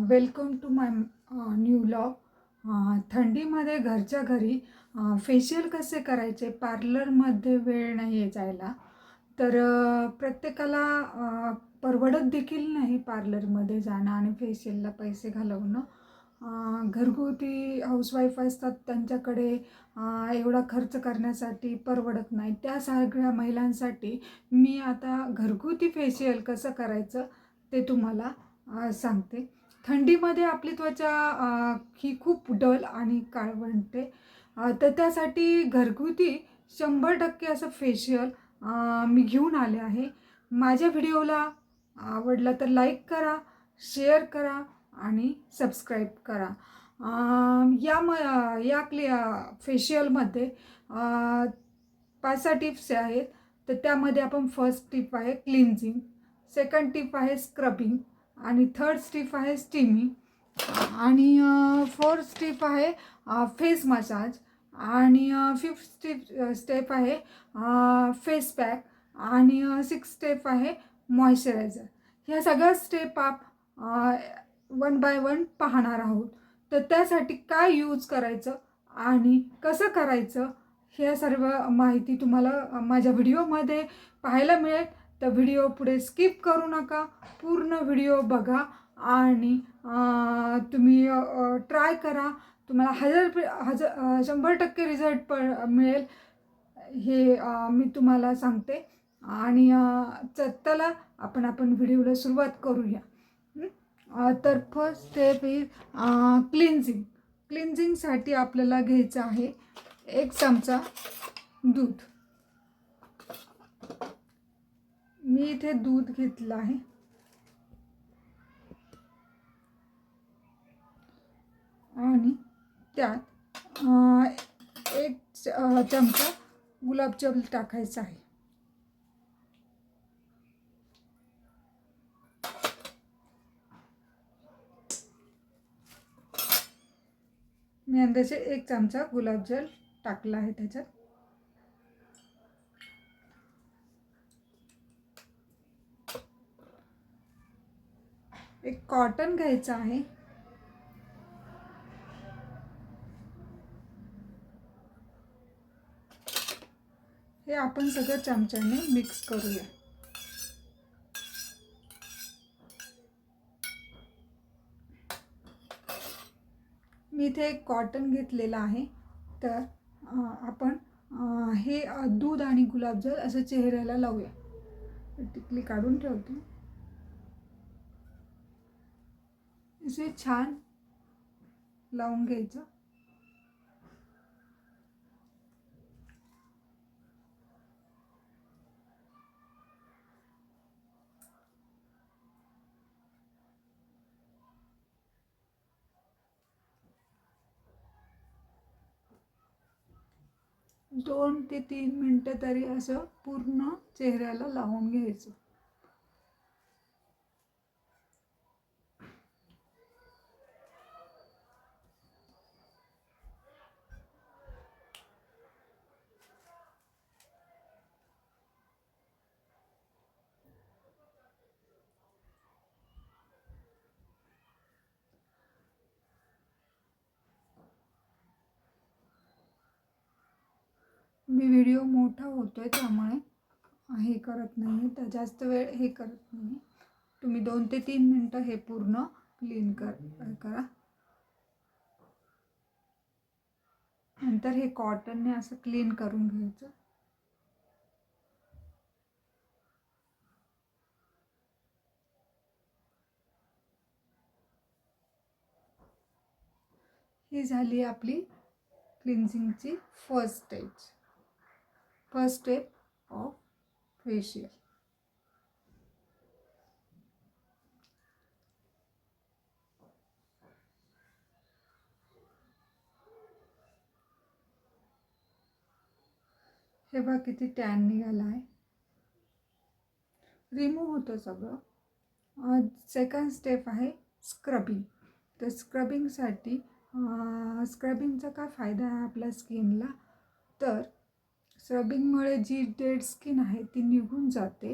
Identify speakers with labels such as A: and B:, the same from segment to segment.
A: Welcome to my new vlog. थंडीमध्ये घरच्या घरी फेशियल कसे करायचे, पार्लरमध्ये वेळ नाही आहे जायला, तर प्रत्येकाला परवडत देखील नाही पार्लरमध्ये जाणं आणि फेशियलला पैसे घालवणं. घरगुती हाऊसवाईफ असतात त्यांच्याकडे एवढा खर्च करण्यासाठी परवडत नाही. त्या सगळ्या महिलांसाठी मी आता घरगुती फेशियल कसं करायचं ते तुम्हाला सांगते. थंडीमध्ये आपली त्वचा ही खूप डल आणि काळवंटे, तर त्यासाठी घरगुती 100% असं फेशियल मी घेऊन आले आहे. माझ्या व्हिडिओला आवडला तर लाईक करा, शेअर करा आणि सबस्क्राईब करा. या फेशियलमध्ये 5-6 टिप्स आहेत. तर त्यामध्ये आपण फर्स्ट टिप आहे क्लिन्झिंग, सेकंड टिप आहे स्क्रबिंग आणि थर्ड स्टेप आहे स्टीमिंग आणि फोर्थ स्टेप आहे फेस मसाज आणि फिफ्थ स्टेप आहे फेस पॅक आणि सिक्स्थ स्टेप आहे मॉइश्चरायझर. ह्या सगळ्या स्टेप वन बाय वन पाहणार आहोत. तर त्यासाठी काय यूज करायचं आणि कसं करायचं ह्या सर्व माहिती तुम्हाला माझ्या व्हिडिओमध्ये पाहायला मिळेल. तर व्हिडिओ पुढे स्किप करू नका, पूर्ण व्हिडिओ बघा आणि तुम्ही ट्राय करा. तुम्हाला 100% रिझल्ट मिळेल हे मी तुम्हाला सांगते. आणि चला आपण व्हिडिओला सुरुवात करूया. तर फर्स्ट स्टेप इज क्लिन्झिंग. क्लिन्झिंगसाठी आपल्याला घ्यायचं आहे 1 चमचा दूध. मी इथे दूध घेतलं आहे आणि त्यात 1 चमचा गुलाबजल टाकायचा आहे. मी अंदाजे 1 चमचा गुलाबजल टाकला आहे त्याच्यात. एक कॉटन घ्यायचं आहे. हे आपण सगळं चमच्याने मिक्स करूया. मी इथे एक कॉटन घेतलेला आहे. तर आपण हे दूध आणि गुलाबजल असं चेहऱ्याला लावूया. टिकली काढून ठेवते. असे छान लावून घ्यायचं. दोन ते 3 मिनटं तरी असं पूर्ण चेहऱ्याला लावून घ्यायचं. मी व्हिडिओ मोठा होतोय त्यामुळे हे करत नाही, तर जास्त वेळ हे करत नाही. तुम्ही 2 ते 3 मिनटं हे पूर्ण क्लीन करा. नंतर हे कॉटनने असं क्लीन करून घ्यायचं. ही झाली आपली क्लिन्झिंगची फर्स्ट स्टेप ऑफ फेशियल. हे बघा किती टॅन निघाला आहे. रिमूव्ह होतं सगळं. सेकंड स्टेप आहे स्क्रबिंग. तर स्क्रबिंगसाठी स्क्रबिंगचा काय फायदा आहे आपल्या स्किनला, तर स्क्रबिंगमुळे जी डेड स्किन आहे ती निघून जाते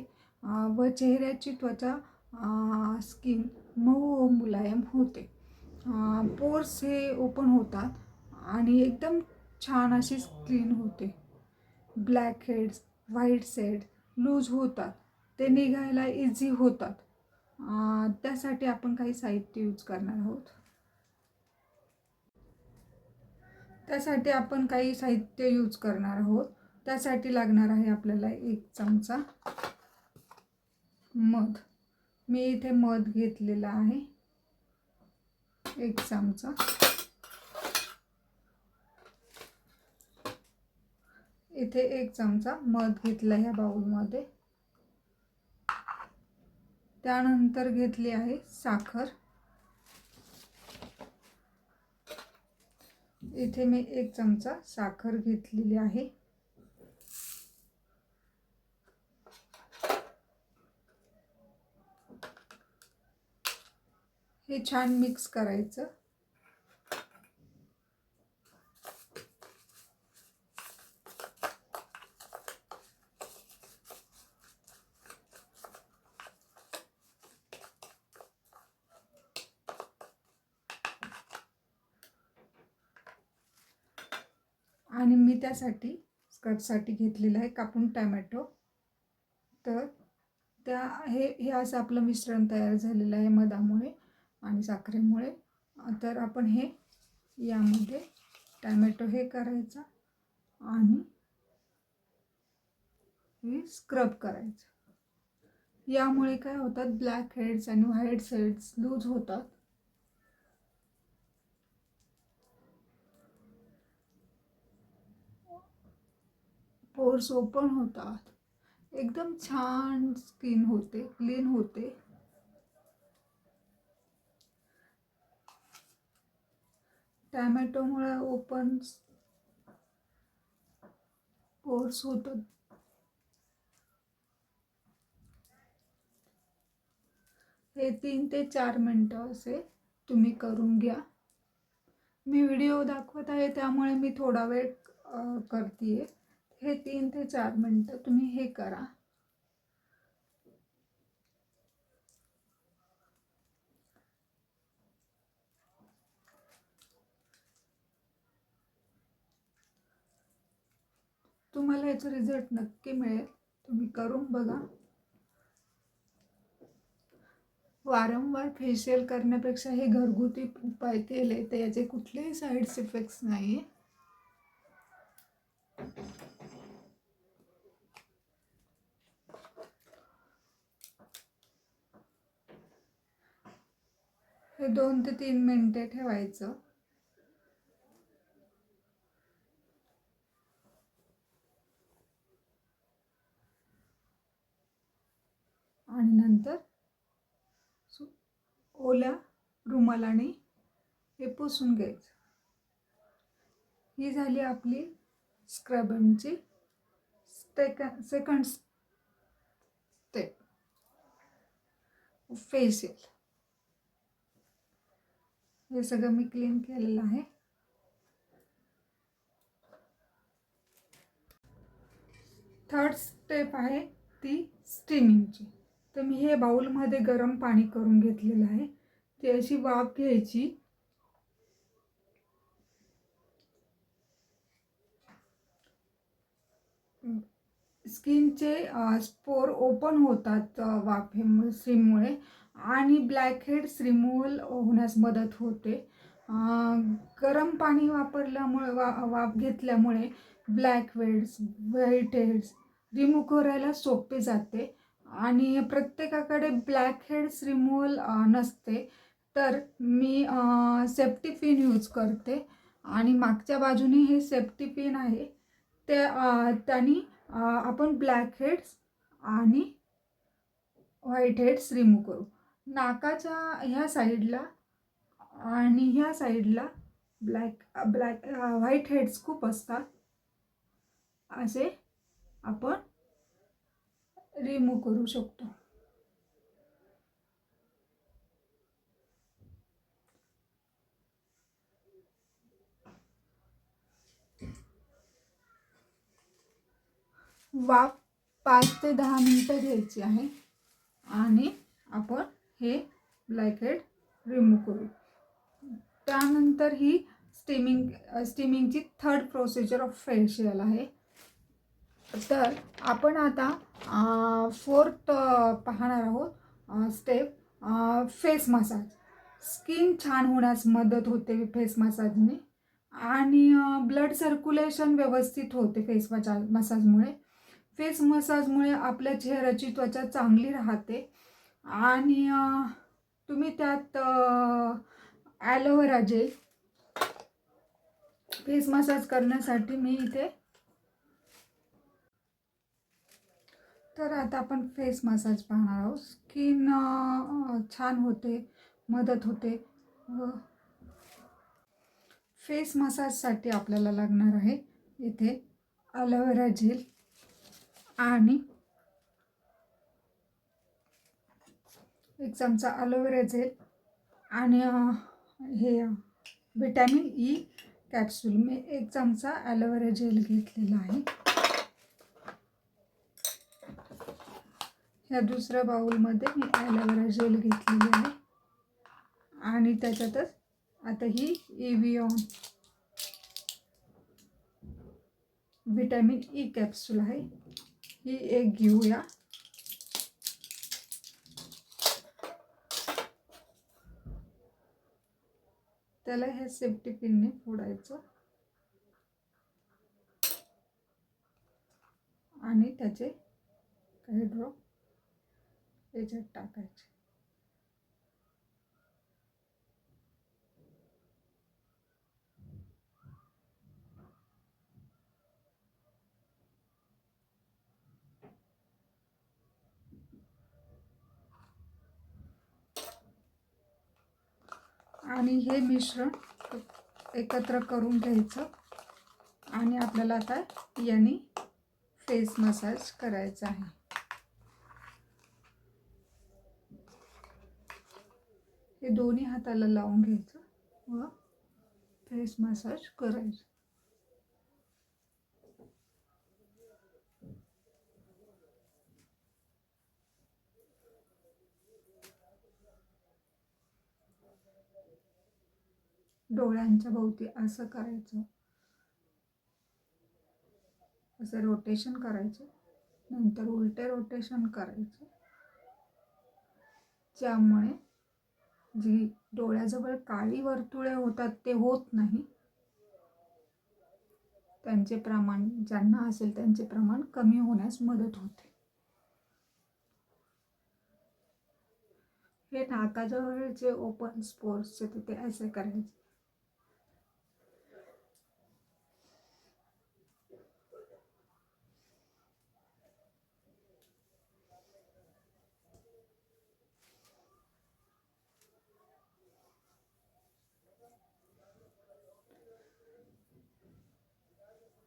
A: व चेहऱ्याची त्वचा स्किन मऊ मुलायम होते. पोर्स हे ओपन होतात आणि एकदम छान अशी स्किन होते. Blackheads, whiteheads loose होतात, ते निघायला इझी होतात. त्यासाठी आपण काही साहित्य यूज करणार आहोत. त्यासाठी लागणार आहे आपल्याला 1 चमचा मध. मी इथे मध घेतलेला आहे 1 चमचा. इथे 1 चमचा मध घेतला ह्या बाउलमध्ये. त्यानंतर घेतली आहे साखर. इथे मी 1 चमचा साखर घेतलेली आहे. हे छान मिक्स करायचं. आणि मी त्यासाठी स्क्रबसाठी घेतलेला आहे कापून टॅमॅटो. तर हे असं आपलं मिश्रण तयार झालेलं आहे मधामुळे आणि साखरेमुळे. तर आपण हे यामध्ये टॅमॅटो हे करायचा आणि हे स्क्रब करायचं. यामुळे काय होतात, ब्लॅक हेड्स आणि व्हाईट हेड्स लूज होतात. पोर्स ओपन होतात, एकदम छान स्किन होते, क्लीन होते. टॅमॅटोमुळे ओपन पोर्स होतात. हे 3 ते 4 मिनटं असे तुम्ही करून घ्या. मी व्हिडिओ दाखवत आहे त्यामुळे मी थोडा वेळ करते. हे 3 ते 4 मिनटं तुम्ही हे करा. तुम्हाला याचा रिझल्ट नक्की मिळेल. तुम्ही करून बघा. वारंवार फेशियल करण्यापेक्षा हे घरगुती उपाय केले तर याचे कुठलेही साईड इफेक्ट्स नाही. हे 2 ते 3 मिनिटे ठेवायचं. आणि नंतर ओल्या रुमालाने हे पुसून घ्यायचं. ही झाली आपली स्क्रबिंगची सेकंड स्टेप, फेशियल. हे सगळं मी क्लीन केलेलं आहे. थर्ड स्टेप आहे ती स्टीमिंगची. तर मी हे बाउलमध्ये गरम पाणी करून घेतलेलं आहे. ती अशी वाफ घ्यायची. स्किनचे स्पोर ओपन होतात वाफेमुळे, स्टीममुळे, आणि ब्लॅक हेड्स रिमूव्हल होण्यास मदत होते. गरम पाणी वापरल्यामुळे वाफ घेतल्यामुळे black heads, white heads remove करायला सोपे जाते. आणि प्रत्येकाकडे ब्लॅक हेड्स रिमूव्हल नसते, तर मी सेफ्टी पिन यूज करते. आणि मागच्या बाजूने हे सेफ्टी पिन आहे. त्यांनी आपण ब्लॅक हेड्स आणि व्हाईट हेड्स रिमूव्ह करू. नाकाच्या ह्या साईडला आणि ह्या साईडला व्हाईट हेड्स खूप असतात, असे आपण रिमूव्ह करू शकतो. वाफ 5 ते 10 मिनिटं घ्यायची आहे आणि आपण हे ब्लॅकहेड रिमूव्ह करू. त्यानंतर ही स्टीमिंगची थर्ड प्रोसिजर ऑफ फेशियल आहे. तर आपण आता फोर्थ पाहणार आहोत स्टेप, फेस मसाज. स्किन छान होण्यास मदत होते फेस मसाजने आणि ब्लड सर्क्युलेशन व्यवस्थित होते फेस मसाजमुळे. फेस मसाजमुळे आपल्या चेहऱ्याची त्वचा चांगली राहते आणि तुम्ही त्यात ॲलोवेरा जेल फेस मसाज करण्यासाठी मी इथे. तर आता आपण फेस मसाज पाहणार आहोत. स्किन छान होते, मदत होते. फेस मसाजसाठी आपल्याला लागणार आहे इथे ॲलोवेरा जेल आणि 1 चमचा ॲलोवेरा जेल आणि हे विटॅमिन ई कॅप्सूल. मी 1 चमचा ॲलोवेरा जेल घेतलेला आहे. ह्या दुसऱ्या बाउलमध्ये मी ॲलोवेरा जेल घेतलेली आहे आणि त्याच्यातच आता ही एव्हियॉन विटॅमिन ई कॅप्सूल आहे, ही एक घेऊया. त्याला हे सेफ्टी पिनने फोडायचं आणि त्याचे काही ड्रॉप याच्यात टाकायचे. आणि हे मिश्रण एकत्र करून घ्यायचं आणि आपल्याला आता याने फेस मसाज करायचा आहे. हे दोन्ही हाताला लावून घ्यायचं व फेस मसाज करायचं. डोळ्यांच्या भोवती असं करायचं, असं रोटेशन करायचं, नंतर उलटे रोटेशन करायचं, ज्यामुळे जी डोळ्याजवळ काळी वर्तुळे होतात ते होत नाही. त्यांचे प्रमाण, ज्यांना असेल त्यांचे प्रमाण कमी होण्यास मदत होते. हे नाकाजवळ जे ओपन स्पोर्स तिथे असे करायचे.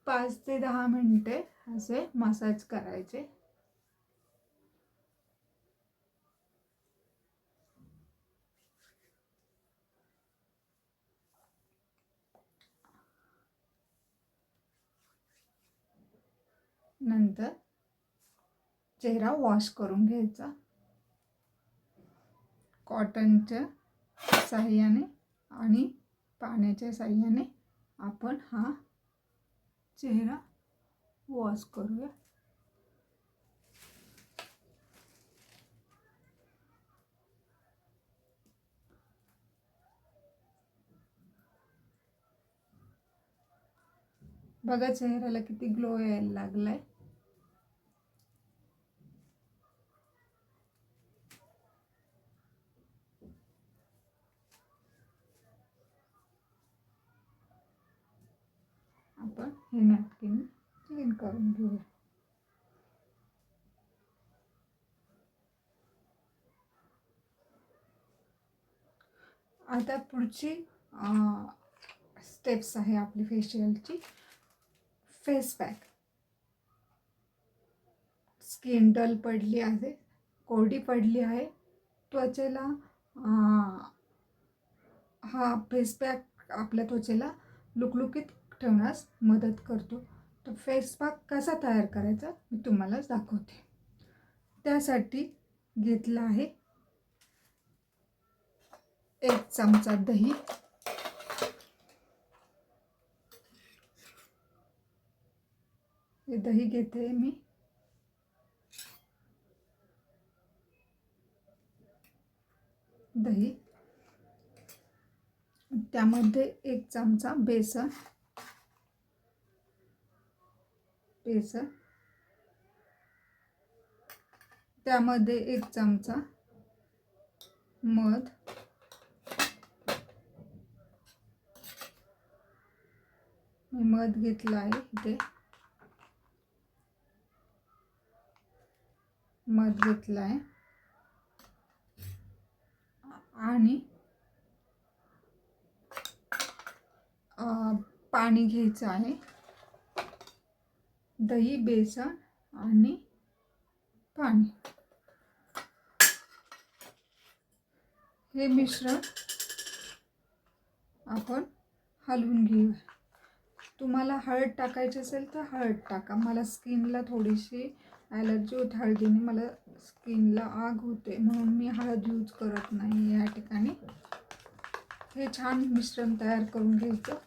A: पाच ते 10 मिनिटे असे मसाज करायचे. नंतर चेहरा वॉश करून घ्यायचा कॉटनच्या साह्याने आणि पाण्याच्या साह्याने. आपण हा चेहरा वॉश करूया. बघा चेहऱ्याला किती ग्लो यायला लागलाय. आपण हे नॅपकिन क्लीन करून घेऊया. आता पुढची स्टेप्स आहे आपली फेशियलची. Face pack. स्किन डल पडली आहे, कोरडी पडली आहे, त्वचेला हा फेस पॅक आपल्या त्वचेला लुकलुकीत ठेवण्यास मदत करतो. तर फेस पॅक कसा तयार करायचा मी तुम्हाला दाखवते. त्यासाठी घेतला आहे 1 चमचा दही, हे दही घेते मी, दही, त्यामध्ये 1 चमचा बेसन, त्यामध्ये 1 चमचा मध, मी मध घेतला आहे इथे, मध घेतला आहे आणि पाणी घ्यायचं आहे, दही, बेसन आणि पाणी, हे मिश्रण आपण हलवून घेऊ. तुम्हाला हळद टाकायची असेल तर हळद टाका. मला स्किनला थोडीशी ॲलर्जी होते हळदीने, मला स्किनला आग होते म्हणून मी हळद यूज करत नाही या ठिकाणी. हे छान मिश्रण तयार करून घ्यायचं.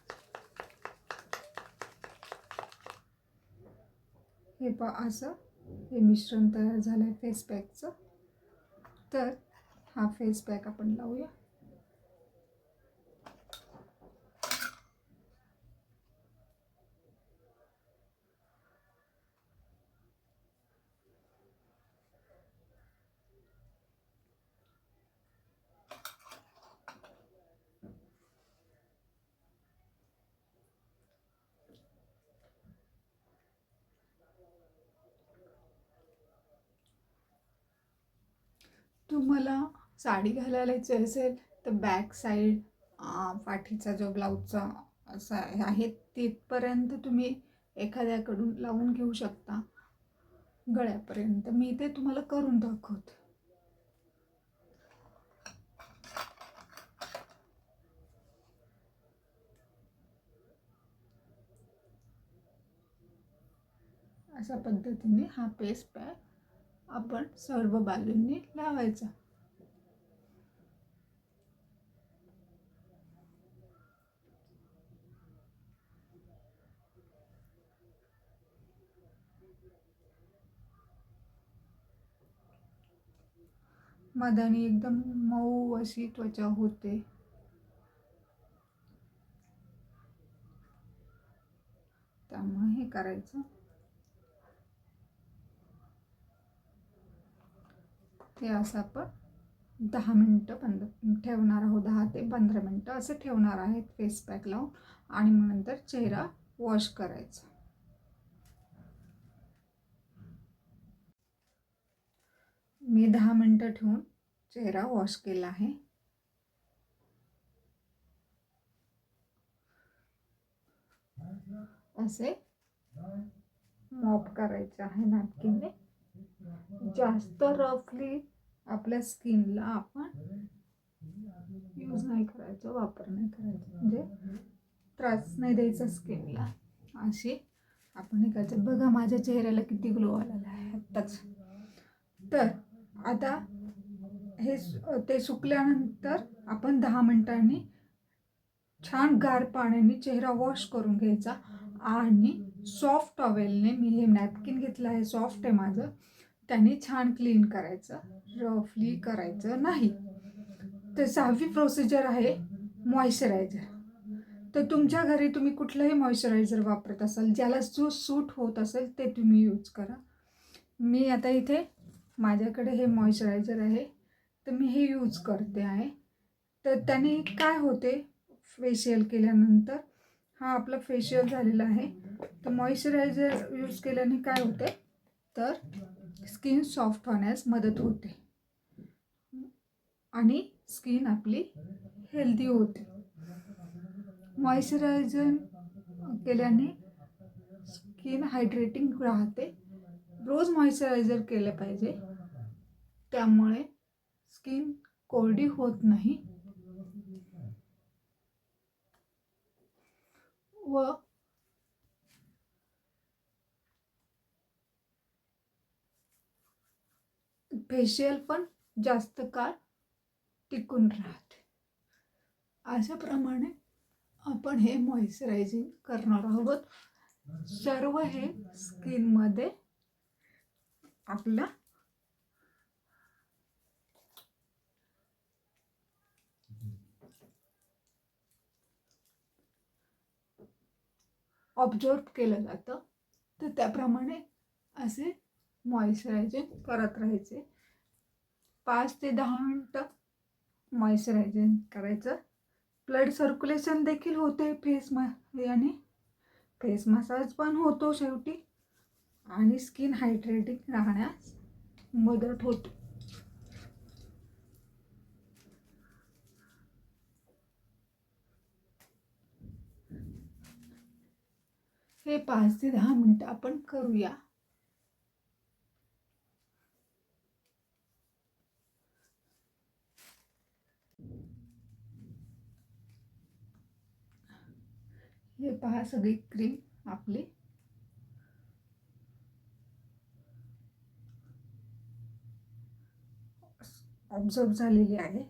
A: हे असं हे मिश्रण तयार झालं आहे फेस पॅकचं. तर हा फेस पॅक आपण लावूया. तुम्हाला साडी घालायची असेल तर बॅक साईड पाठीचा जो ब्लाऊजचा असा आहे तिथपर्यंत तुम्ही एखाद्याकडून लावून घेऊ शकता गळ्यापर्यंत. मी ते तुम्हाला करून दाखवते. अशा पद्धतीने हा फेस पॅक आपण सर्व बाजूंनी लावायचा. मधाने एकदम मऊ अशी त्वचा होते. त्यामुळे हे करायचं. हे असं आपण 10 मिनटं ठेवणार आहोत. 10 ते 15 मिनटं असं ठेवणार आहेत फेस पॅक लावून आणि मग नंतर चेहरा वॉश करायचा. मी 10 मिनटं ठेवून चेहरा वॉश केला आहे. असे मॉप करायचे आहे नॅपकिनने. जास्त रफली आपल्या स्किनला आपण यूज नाही करायचं, वापर नाही करायचं, म्हणजे त्रास नाही द्यायचा स्किनला. अशी आपण हे करायचं. बघा माझ्या चेहऱ्याला किती ग्लो आलेला आहे आत्ताच. तर आता हे ते सुकल्यानंतर आपण 10 मिनिटांनी छान गार पाण्याने चेहरा वॉश करून घ्यायचा आणि सॉफ्ट टॉवेलने, मी हे नॅपकिन घेतलं आहे सॉफ्ट आहे माझं, त्याने छान क्लीन करायचं, रफली करायचं नाही. तर 6वी प्रोसिजर आहे मॉइश्चरायझर. तर तुमच्या घरी तुम्ही कुठलंही मॉइश्चरायझर वापरत असाल, ज्याला जो सूट होत असेल ते तुम्ही यूज करा. मी आता इथे माझ्याकडे हे मॉइश्चरायझर आहे तर मी हे यूज करते आहे. तर त्याने काय होते, फेशियल केल्यानंतर हा आपला फेशियल झालेला आहे. तर मॉइश्चरायझर यूज केल्याने काय होते तर स्किन सॉफ्ट होण्यास मदत होते आणि स्किन आपली हेल्दी होते. मॉइश्चरायझर केल्याने स्किन हायड्रेटिंग राहते. रोज मॉइश्चरायझर केलं पाहिजे, त्यामुळे स्किन कोरडी होत नाही व फेशियल पण जास्त काळ टिकून राहते. अशाप्रमाणे आपण हे मॉइश्चरायझिंग करणार आहोत. सर्व हे स्किनमध्ये आपला ऑब्झर्व केलं जातं. तर त्याप्रमाणे असे मॉइश्चरायझिंग करत राहायचे. 5 ते 10 मिनटं मॉइश्चरायझिंग करायचं. ब्लड सर्क्युलेशन देखील होते याने फेस मसाज पण होतो शेवटी, आणि स्किन हायड्रेटिंग राहण्यास मदत होते. हे 5 ते 10 मिनटं आपण करूया. हे पहा, सगळी क्रीम आपली ऑब्झर्व झालेली आहे.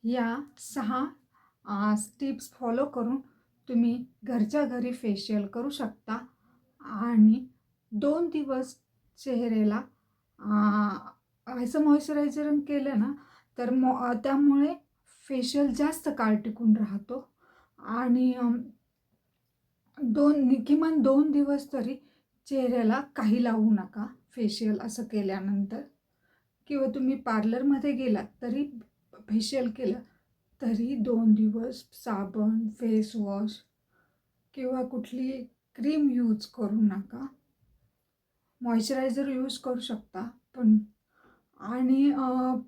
A: या 6 स्टेप्स फॉलो करून तुम्ही घरच्या घरी फेशियल करू शकता, आणि 2 दिवस चेहऱ्याला असं मॉइश्चरायझर केलं ना, तर त्यामुळे फेशियल जास्त काळ टिकून राहतो. आणि किमान 2 दिवस तरी चेहऱ्याला काही लावू नका फेशियल असं केल्यानंतर. किंवा तुम्ही पार्लरमध्ये गेलात तरी फेशियल केलं तरी 2 दिवस साबण, फेस वॉश किंवा कुठली क्रीम यूज करू नका. मॉइश्चरायझर यूज करू शकता पण, आणि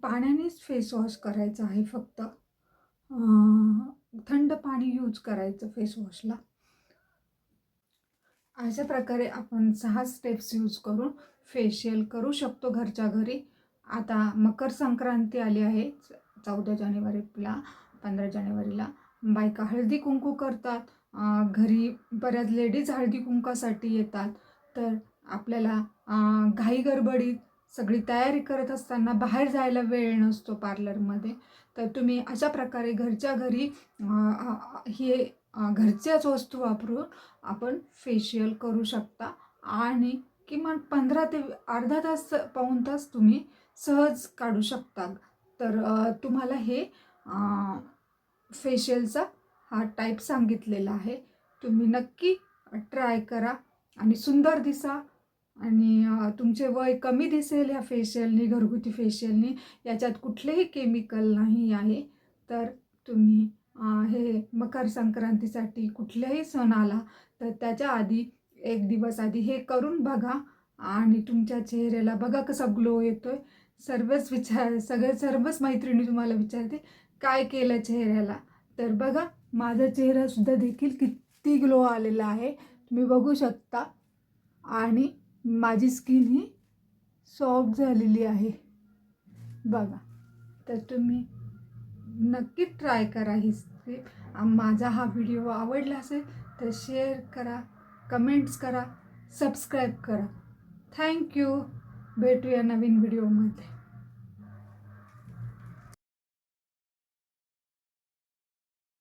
A: पाण्यानेच फेस वॉश करायचं आहे फक्त. थंड पाणी यूज करायचं फेस वॉशला. अशा प्रकारे आपण 6 स्टेप्स यूज करून फेशियल करू शकतो घरच्या घरी. आता मकर संक्रांती आली आहे 14 जानेवारीला. 15 जानेवारीला बायका हळदी कुंकू करतात. घरी बऱ्याच लेडीज हळदी कुंकासाठी येतात. तर आपल्याला घाई गडबडीत सगळी तयारी करत असताना बाहेर जायला वेळ नसतो पार्लरमध्ये. तर तुम्ही अशा प्रकारे घरच्या घरी हे घरच्याच वस्तू वापरून आपण फेशियल करू शकता, आणि किमान 15 ते अर्धा तास, पाऊण तास तुम्ही सहज काढू शकता. तर तुम्हाला हे फेशियलचा हा टाईप सांगितलेला आहे. तुम्ही नक्की ट्राय करा आणि सुंदर दिसा, आणि तुमचे वय कमी दिसेल ह्या फेशियलनी, घरगुती फेशियलनी. याच्यात कुठलेही केमिकल नाही आहे. तर तुम्ही हे मकर संक्रांतीसाठी कुठल्याही सण आला तर त्याच्या आधी 1 दिवस आधी हे करून बघा, आणि तुमच्या चेहऱ्याला बघा कसा ग्लो येतोय. सर्वच मैत्रिणी तुम्हाला विचारते काय केलं चेहऱ्याला. तर बघा, माझा चेहरासुद्धा देखील किती ग्लो आलेला आहे तुम्ही बघू शकता, आणि माझी स्किन ही सॉफ्ट झालेली आहे बघा. तर तुम्ही नक्की ट्राय करा ही स्क्रीम. माझा हा व्हिडिओ आवडला असेल तर शेअर करा, कमेंट्स करा, सबस्क्राईब करा. थँक्यू. भेटूया नवीन व्हिडिओमध्ये.